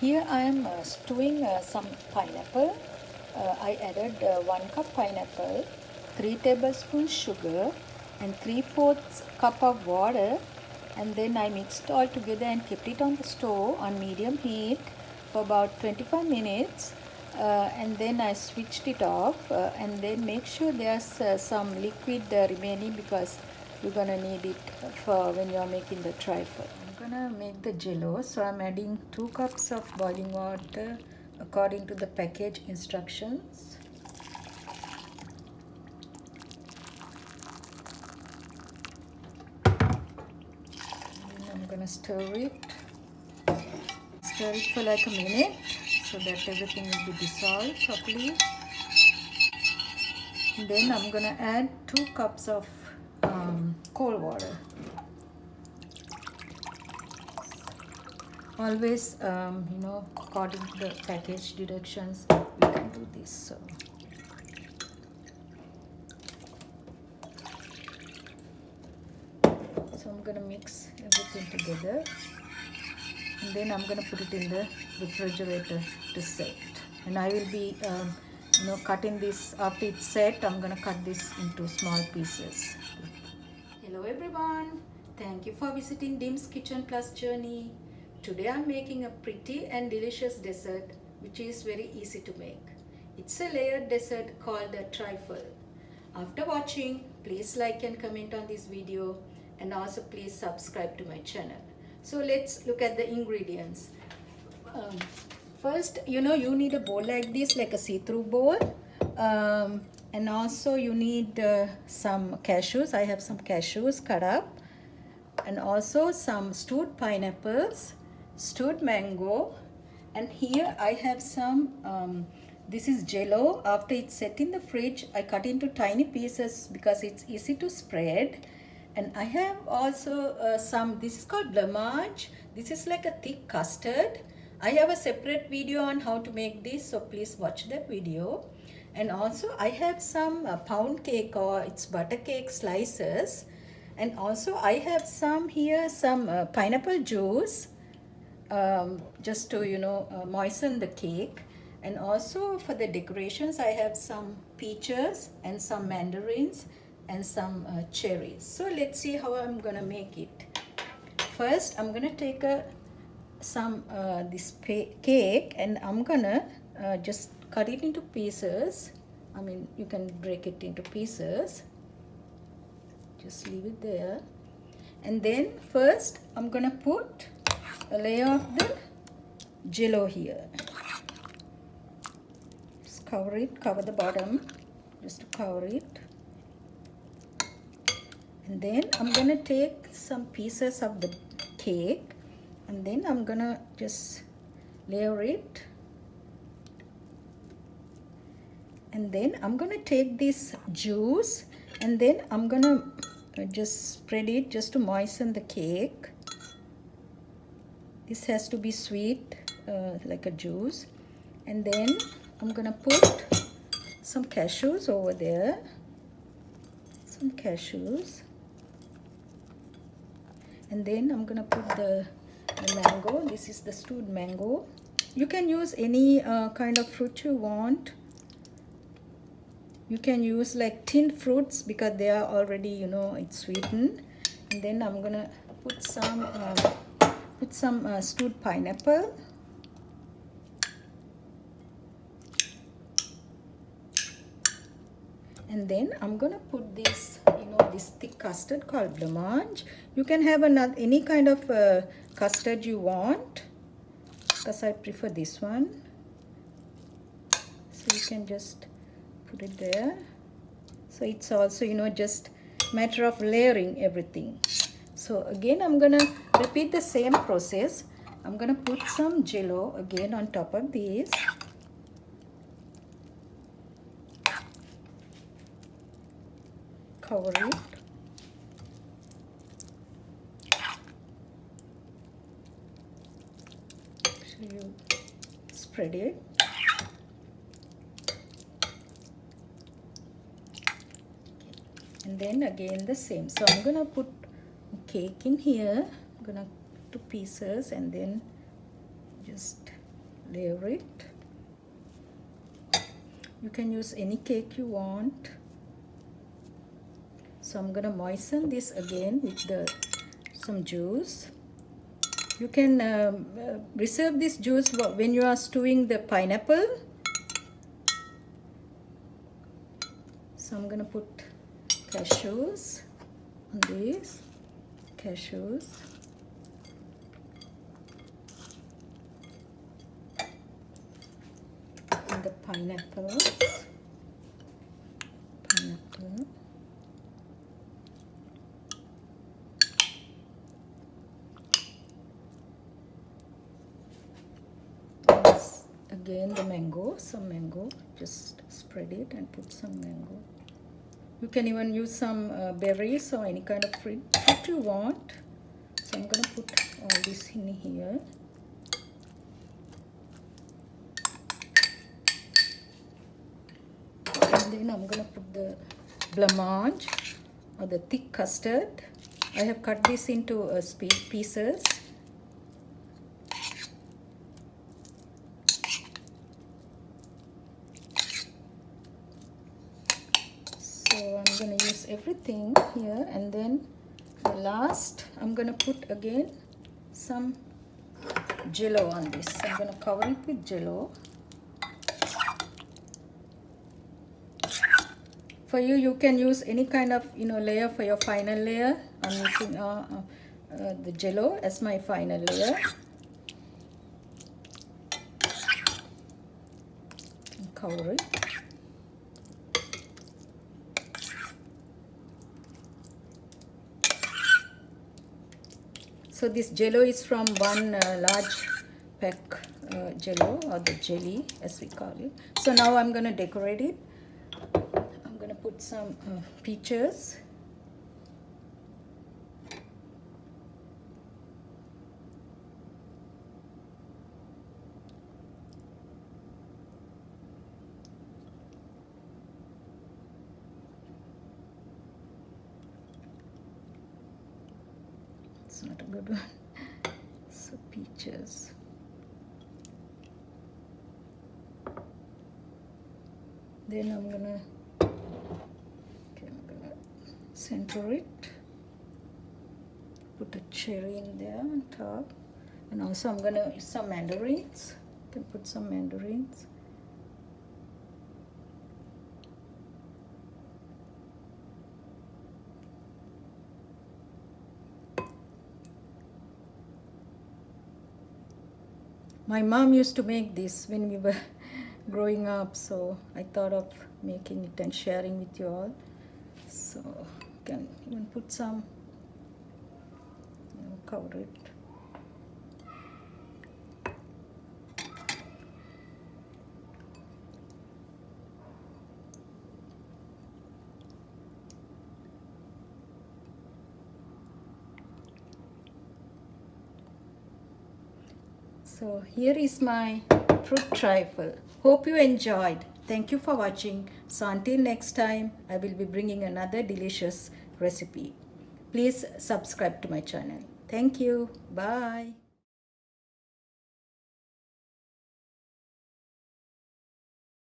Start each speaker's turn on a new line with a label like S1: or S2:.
S1: Here I am stewing some pineapple. I added 1 cup pineapple, 3 tablespoons sugar and 3/4 cup of water, and then I mixed all together and kept it on the stove on medium heat for about 25 minutes. And then I switched it off, and then make sure there's some liquid remaining because you're gonna need it for when you're making the trifle. I'm gonna make the jello, so I'm adding 2 cups of boiling water according to the package instructions. And I'm gonna stir it for like a minute so that everything will be dissolved properly. And then I'm gonna add 2 cups of cold water. Always, according to the package directions, you can do this. So I'm gonna mix everything together, and then I'm gonna put it in the refrigerator to set. And I will be, cutting this after it's set. I'm gonna cut this into small pieces. Hello everyone, thank you for visiting Dim's Kitchen Plus journey. Today I'm making a pretty and delicious dessert which is very easy to make. It's a layered dessert called a trifle. After watching, please like and comment on this video, and also please subscribe to my channel. So let's look at the ingredients. First, you need a bowl like this, like a see-through bowl. And also you need some cashews. I have some cashews cut up, and also some stewed pineapples, stewed mango, and here I have some this is Jello. After it's set in the fridge, I cut into tiny pieces because it's easy to spread. And I have also some, this is called Blancmange. This is like a thick custard. I have a separate video on how to make this, so please watch that video. And also I have some pound cake, or it's butter cake slices. And also I have some here, some pineapple juice, just to moisten the cake. And also for the decorations, I have some peaches and some mandarins and some cherries. So let's see how I'm gonna make it. First, I'm gonna take some this cake, and I'm gonna just cut it into pieces. I mean, you can break it into pieces. Just leave it there. And then first, I'm gonna put a layer of the Jello here. Just cover the bottom, just to cover it. And then I'm gonna take some pieces of the cake, and then I'm gonna just layer it. And then I'm gonna take this juice, and then I'm gonna just spread it just to moisten the cake. This has to be sweet, like a juice. And then I'm gonna put some cashews over there. Some cashews. And then I'm gonna put the mango. This is the stewed mango. You can use any kind of fruit you want. You can use like tinned fruits because they are already, it's sweetened. And then I'm gonna put some stewed pineapple. And then I'm gonna put this, this thick custard called Blancmange. You can have any kind of custard you want, because I prefer this one. So you can just put it there. So it's also, just matter of layering everything. So again, I'm gonna repeat the same process. I'm gonna put some Jello again on top of this. Cover it. So you spread it. And then again the same. So I'm gonna put cake in here. I'm gonna do pieces and then just layer it. You can use any cake you want. So I'm gonna moisten this again with some juice. You can reserve this juice when you are stewing the pineapple. So I'm gonna put cashews on these. Cashews. And the pineapple. Again the mango, some mango, just spread it and put some mango. You can even use some berries or any kind of fruit you want. So I'm gonna put all this in here. And then I'm gonna put the blancmange or the thick custard. I have cut this into pieces. So I'm going to use everything here, and then the last I'm going to put again some Jello on this. I'm going to cover it with Jello. For you can use any kind of layer for your final layer. I'm using the Jello as my final layer. And cover it. So this Jello is from one large pack Jello, or the jelly as we call it. So now I'm going to decorate it. I'm going to put some peaches. It's not a good one. So peaches. Then I'm gonna center it. Put a cherry in there on top, and also I'm gonna use some mandarins. You can put some mandarins. My mom used to make this when we were growing up, so I thought of making it and sharing with you all. So you can even put some, cover it. So here is my fruit trifle. Hope you enjoyed. Thank you for watching. So until next time, I will be bringing another delicious recipe. Please subscribe to my channel. Thank you. Bye.